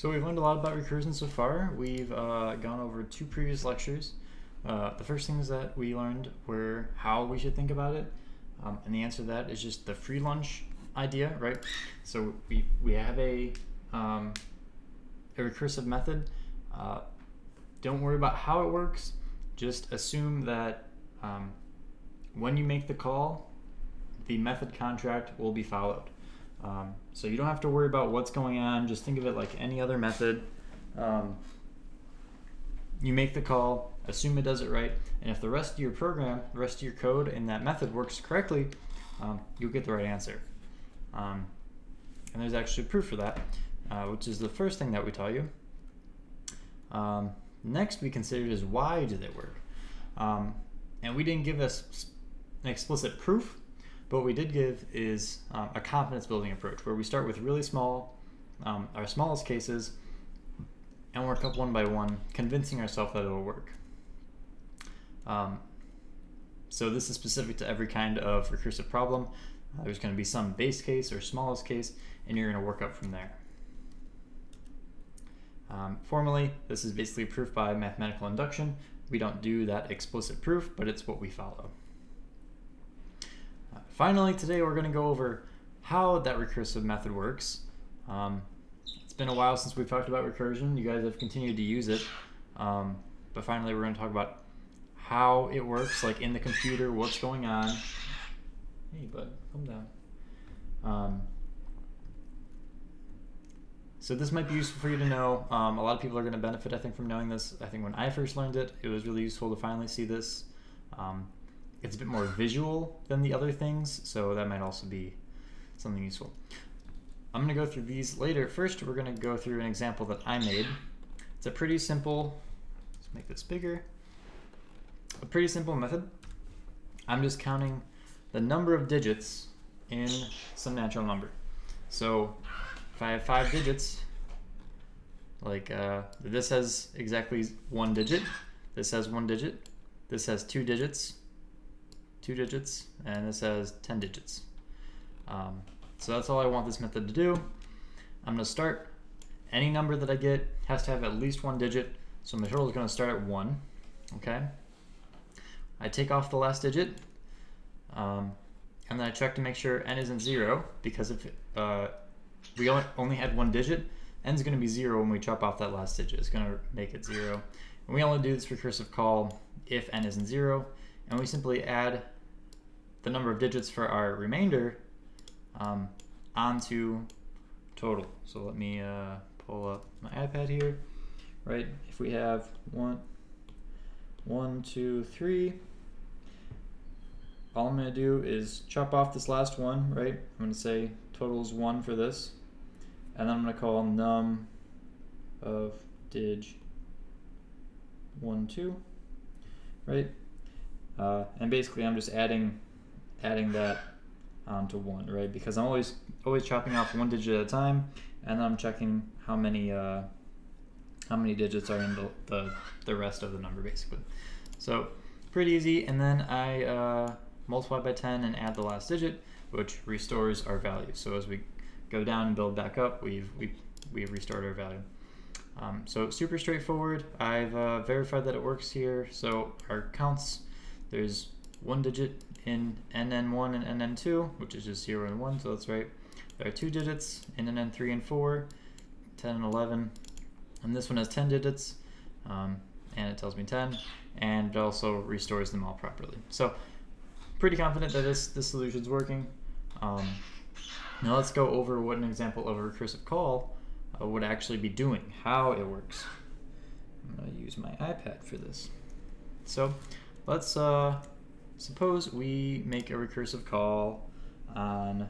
So we've learned a lot about recursion so far. We've gone over 2 previous lectures. The first things that we learned were how we should think about it, and the answer to that is just the free lunch idea, right? So we have a recursive method. Don't worry about how it works. Just assume that when you make the call, the method contract will be followed. So you don't have to worry about what's going on. Just think of it like any other method. You make the call, assume it does it right, and if the rest of your program, the rest of your code in that method works correctly, you'll get the right answer. And there's actually proof for that, which is the first thing that we taught you. Next we considered is why do they work? And we didn't give us an explicit proof, but what we did give is a confidence building approach where we start with really small, our smallest cases, and work up one by one, convincing ourselves that it'll work. So this is specific to every kind of recursive problem. There's going to be some base case or smallest case, and you're going to work up from there. Formally, this is basically proof by mathematical induction. We don't do that explicit proof, but it's what we follow. Finally, today we're going to go over how that recursive method works. It's been a while since we've talked about recursion. You guys have continued to use it. But finally, we're going to talk about how it works, like in the computer, what's going on. Hey, bud, calm down. So this might be useful for you to know. A lot of people are going to benefit, I think, from knowing this. I think when I first learned it, it was really useful to finally see this. It's a bit more visual than the other things, so that might also be something useful. I'm going to go through these later. First, we're going to go through an example that I made. It's a pretty simple, let's make this bigger, a pretty simple method. I'm just counting the number of digits in some natural number. So if I have 5 digits, like this has exactly 1 digit, this has 1 digit, this has 2 digits, and this has 10 digits. So that's all I want this method to do. I'm going to start. Any number that I get has to have at least 1 digit, so my total is going to start at 1. Okay. I take off the last digit, and then I check to make n isn't 0, because if we only had 1 digit, n is going to be 0 when we chop off that last digit. It's going to make it 0. And we only do this recursive call if n isn't 0, and we simply add the number of digits for our remainder onto total. So let me pull up my iPad here. Right, if we have 1, 2, 3, all I'm going to do is chop off this last one, right? I'm going to say total is 1 for this, and then I'm going to call num of dig 1, 2, right? And basically I'm just adding that onto 1, right? Because I'm always chopping off 1 digit at a time, and then I'm checking how many digits are in the rest of the number, basically. So pretty easy. And then I multiply by 10 and add the last digit, which restores our value. So as we go down and build back up, we've restored our value. So super straightforward. I've verified that it works here. So our counts, there's 1 digit in NN1 and NN2, which is just 0 and 1, so that's right. There are 2 digits in NN3 and 4, 10 and 11, and this one has 10 digits, and it tells me 10, and it also restores them all properly. So pretty confident that this solution's working. Now let's go over what an example of a recursive call would actually be doing, how it works. I'm going to use my iPad for this. So let's suppose we make a recursive call on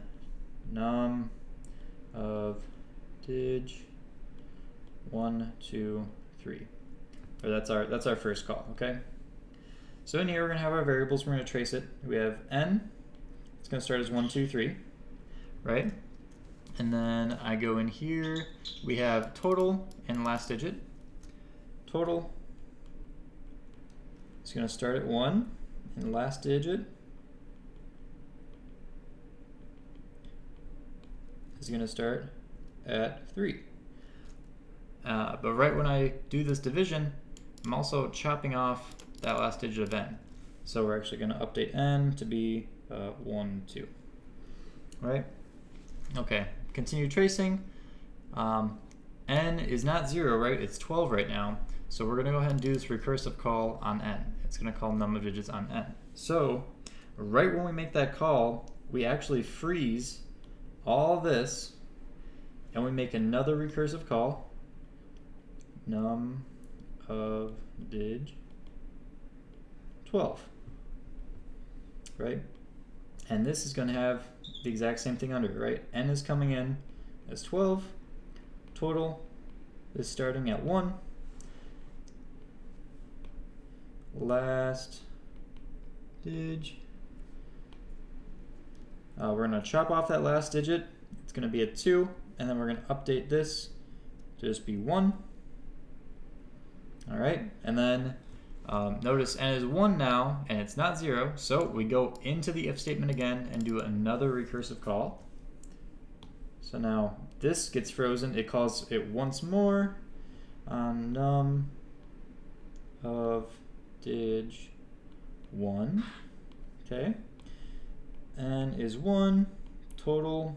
num of dig 1, 2, 3. Or that's our first call, okay? So in here we're going to have our variables. We're going to trace it. We have n. It's going to start as 1, 2, 3, right? And then I go in here. We have total and last digit. Total is going to start at 1, and last digit is going to start at 3. but right when I do this division, I'm also chopping off that last digit of n. So we're actually going to update n to be 1, 2. Right? Okay, continue tracing. N is not 0, right? It's 12 right now. So we're going to go ahead and do this recursive call on n. It's going to call num of digits on n. So right when we make that call, we actually freeze all this, and we make another recursive call, num of dig 12, right? And this is going to have the exact same thing under it, right? N is coming in as 12, total is starting at 1, last dig. We're going to chop off that last digit. It's going to be a 2, and then we're going to update this to just be 1. All right, and then notice n is 1 now, and it's not 0, so we go into the if statement again and do another recursive call. So now this gets frozen. It calls it once more on num of dig 1. Okay. N is 1, total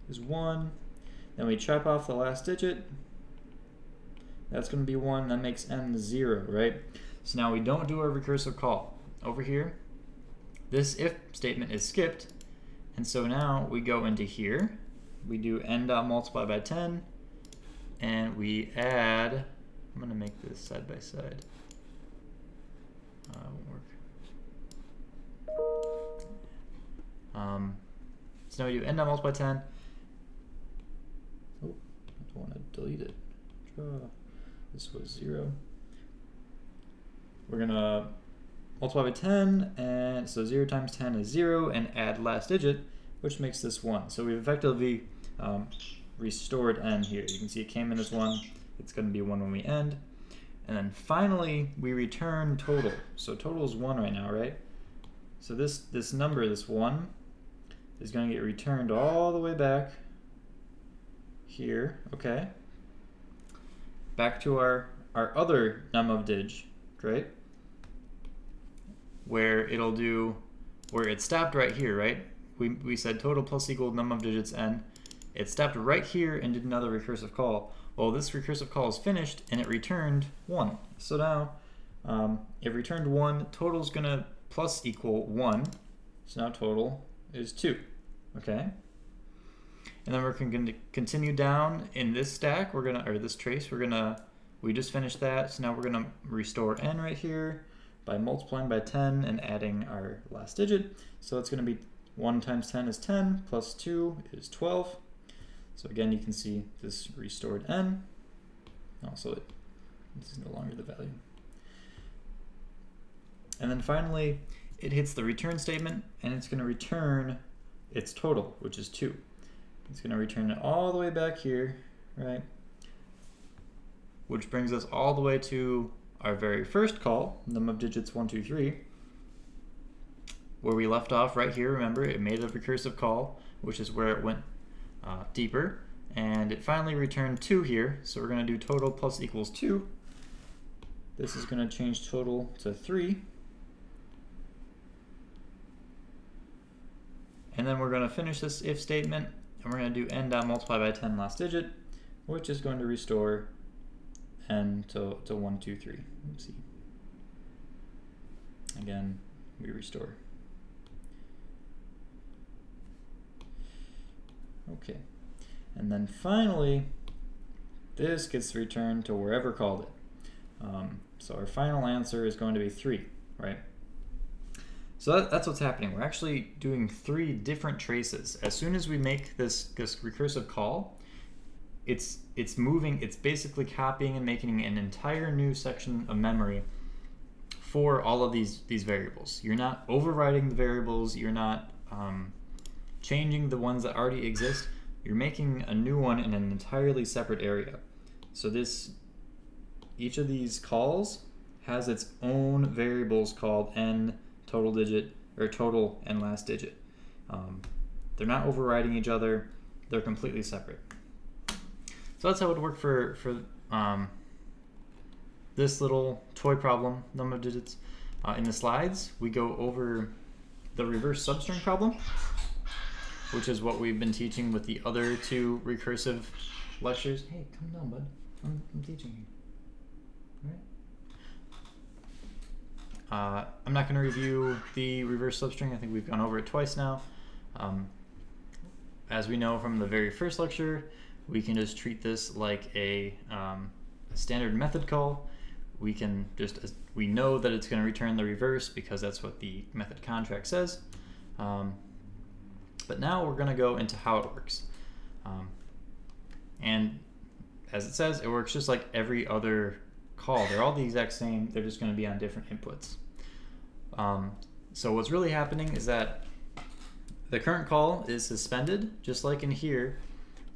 is 1. Then we chop off the last digit. That's going to be 1. That makes n 0, right? So now we don't do our recursive call. Over here, this if statement is skipped. And so now we go into here. We do n dot multiply by 10. And we add, I'm going to make this side by side. Won't work. So now we do n dot multiply 10. Oh, I don't want to delete it. This was 0. We're going to multiply by 10, and so 0 times 10 is 0, and add last digit, which makes this 1. So we've effectively restored n here. You can see it came in as 1. It's going to be 1 when we end. And then finally, we return total. So total is 1 right now, right? So this number, this 1, is going to get returned all the way back here, okay? Back to our other num of dig, right? Where it stopped right here, right? We said total plus equal num of digits n. It stopped right here and did another recursive call. Well, this recursive call is finished and it returned 1. So now it returned 1, total is gonna plus equal 1. So now total is 2, okay? And then we're going to continue down in this stack. This trace. We just finished that. So now we're gonna restore n right here by multiplying by 10 and adding our last digit. So it's gonna be 1 times 10 is 10 plus 2 is 12. So again, you can see this restored n. Also, this is no longer the value. And then finally, it hits the return statement, and it's going to return its total, which is 2. It's going to return it all the way back here, right? Which brings us all the way to our very first call, num of digits 1, 2, 3, where we left off right here. Remember, it made a recursive call, which is where it went deeper, and it finally returned 2 here. So we're going to do total plus equals 2. This is going to change total to 3. And then we're going to finish this if statement, and we're going to do n dot multiply by 10 last digit, which is going to restore n to 1, 2, 3. Let's see. Again, we restore. Okay. And then finally, this gets returned to wherever called it. So our final answer is going to be 3, right? So that's what's happening. We're actually doing 3 different traces. As soon as we make this recursive call, it's moving, it's basically copying and making an entire new section of memory for all of these variables. You're not overriding the variables, you're not changing the ones that already exist. You're making a new one in an entirely separate area. So each of these calls has its own variables called n, total digit, or total and last digit. They're not overriding each other, they're completely separate. So that's how it would work for this little toy problem, number of digits. In the slides, we go over the reverse substring problem, which is what we've been teaching with the other two recursive lectures. Hey, come down, bud. I'm teaching you. All right. I'm not going to review the reverse substring. I think we've gone over it twice now. As we know from the very first lecture, we can just treat this like a standard method call. We know that it's going to return the reverse because that's what the method contract says. But now we're going to go into how it works. And as it says, it works just like every other call. They're all the exact same. They're just going to be on different inputs. So what's really happening is that the current call is suspended, just like in here.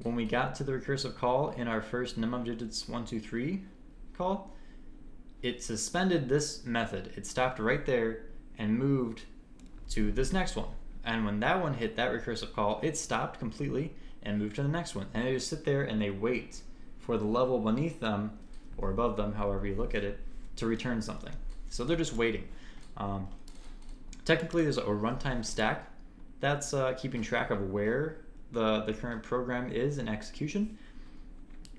When we got to the recursive call in our first num of digits 1, 2, 3 call, it suspended this method. It stopped right there and moved to this next one. And when that one hit that recursive call, it stopped completely and moved to the next one. And they just sit there and they wait for the level beneath them, or above them, however you look at it, to return something. So they're just waiting. Technically, there's a runtime stack that's keeping track of where the current program is in execution.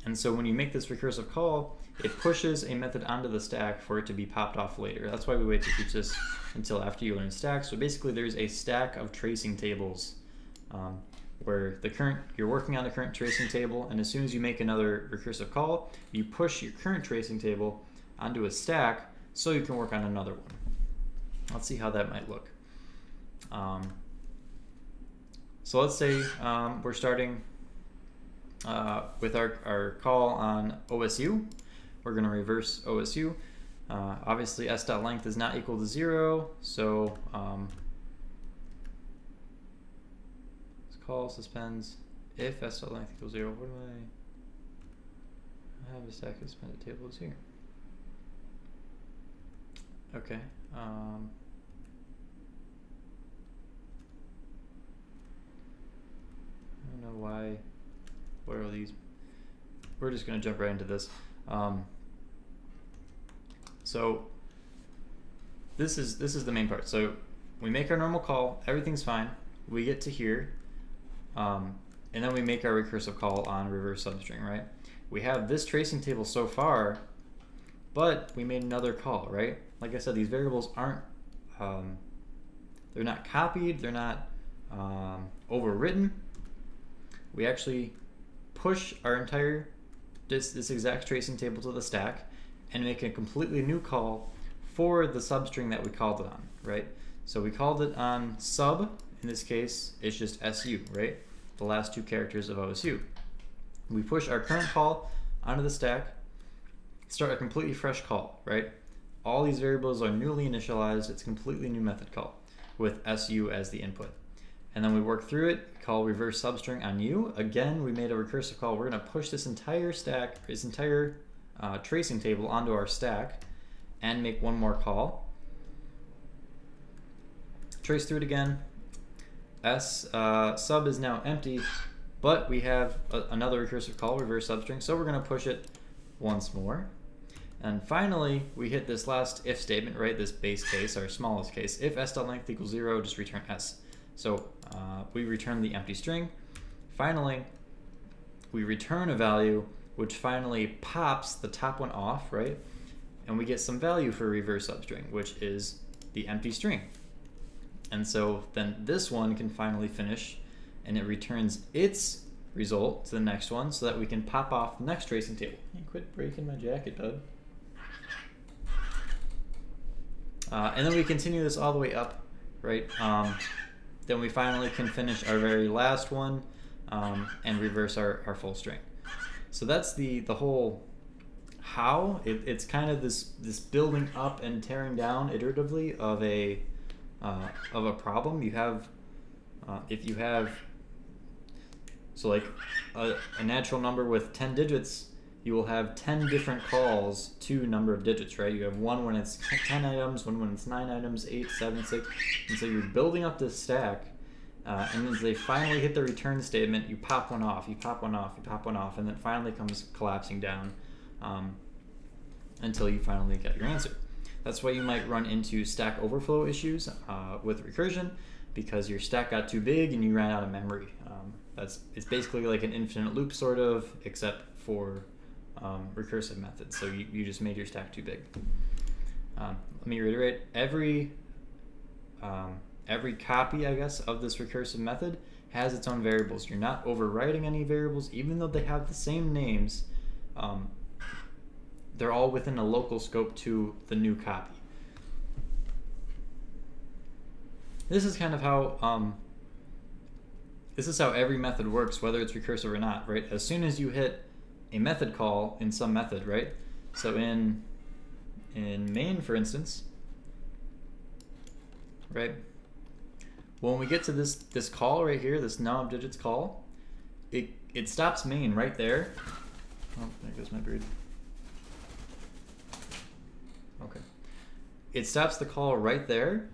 And so when you make this recursive call, it pushes a method onto the stack for it to be popped off later. That's why we wait to teach this until after you learn stack. So basically, there's a stack of tracing tables where you're working on the current tracing table, and as soon as you make another recursive call, you push your current tracing table onto a stack so you can work on another one. Let's see how that might look. So let's say we're starting with our call on OSU. We're going to reverse OSU. Obviously, s.length is not equal to 0, so this call suspends if s.length equals 0. What do I have? A stack of suspended tables here. Okay. I don't know why. What are these? We're just going to jump right into this. So this is the main part. So we make our normal call, everything's fine. We get to here, and then we make our recursive call on reverse substring, right? We have this tracing table so far, but we made another call, right? Like I said, these variables aren't, they're not copied, they're not overwritten. We actually push our entire, this exact tracing table to the stack and make a completely new call for the substring that we called it on, right? So we called it on sub, in this case, it's just SU, right? The last two characters of OSU. We push our current call onto the stack, start a completely fresh call, right? All these variables are newly initialized. It's a completely new method call with SU as the input. And then we work through it, call reverse substring on U. Again, we made a recursive call. We're going to push this entire stack, this entire tracing table onto our stack and make one more call. Trace through it again. Sub is now empty, but we have another recursive call, reverse substring, so we're going to push it once more. And finally, we hit this last if statement, right? This base case, our smallest case. If s.length equals 0, just return s. So we return the empty string. Finally, we return a value which finally pops the top one off, right? And we get some value for reverse substring, which is the empty string. And so then this one can finally finish, and it returns its result to the next one so that we can pop off the next tracing table. Hey, quit breaking my jacket, bud. And then we continue this all the way up, right? Then we finally can finish our very last one and reverse our full string. So that's the whole how. It's kind of this building up and tearing down iteratively of a problem. You have if you have like a natural number with 10 digits, you will have 10 different calls to number of digits, right? You have one when it's 10 items, one when it's 9 items, 8, 7, 6, and so you're building up this stack, and as they finally hit the return statement, you pop one off, you pop one off, you pop one off, and then finally comes collapsing down until you finally get your answer. That's why you might run into stack overflow issues with recursion, because your stack got too big and you ran out of memory. It's basically like an infinite loop sort of, except for recursive methods. So you just made your stack too big. Let me reiterate, every copy, I guess, of this recursive method has its own variables. You're not overwriting any variables, even though they have the same names. They're all within a local scope to the new copy. This is kind of how every method works, whether it's recursive or not, right? As soon as you hit a method call in some method, right? So in main, for instance, right? When we get to this call right here, this num of digits call, it stops main right there. Oh, there goes my beard. Okay. It stops the call right there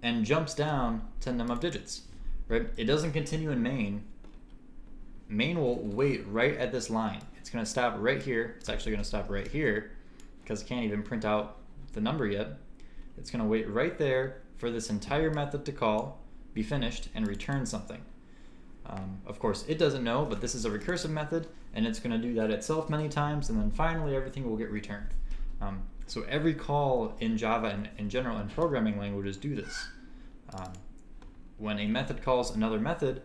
and jumps down to num of digits, right? It doesn't continue in main. Main will wait right at this line. It's going to stop right here. It's actually going to stop right here because it can't even print out the number yet. It's going to wait right there for this entire method to call, be finished, and return something. Of course, it doesn't know, but this is a recursive method, and it's going to do that itself many times, and then finally everything will get returned. So every call in Java and in general in programming languages do this. When a method calls another method,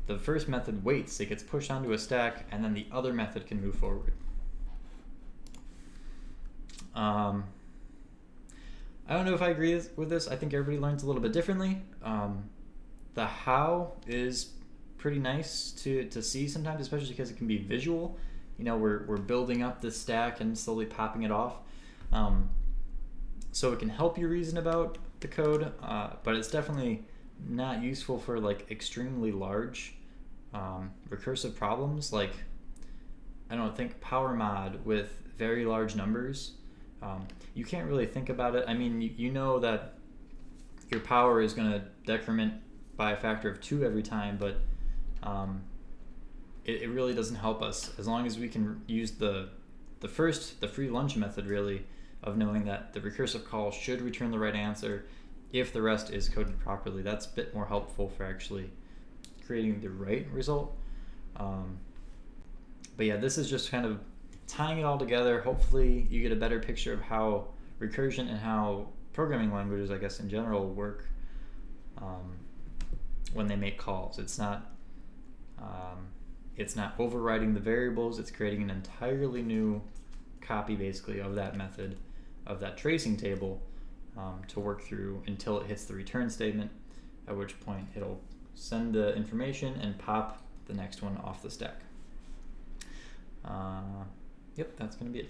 the first method waits, it gets pushed onto a stack, and then the other method can move forward. I don't know if I agree with this. I think everybody learns a little bit differently. The how is pretty nice to see sometimes, especially because it can be visual. You know, we're building up this stack and slowly popping it off. So it can help you reason about the code, but it's definitely not useful for like extremely large recursive problems. Like, I don't think power mod with very large numbers. You can't really think about it. I mean, you know that your power is going to decrement by a factor of 2 every time, but it really doesn't help us as long as we can use the free lunch method, really, of knowing that the recursive call should return the right answer if the rest is coded properly. That's a bit more helpful for actually creating the right result. But yeah, this is just kind of tying it all together. Hopefully you get a better picture of how recursion and how programming languages, I guess in general, work when they make calls. It's not overriding the variables. It's creating an entirely new copy, basically, of that method, of that tracing table, to work through until it hits the return statement, at which point it'll send the information and pop the next one off the stack. Yep, that's going to be it.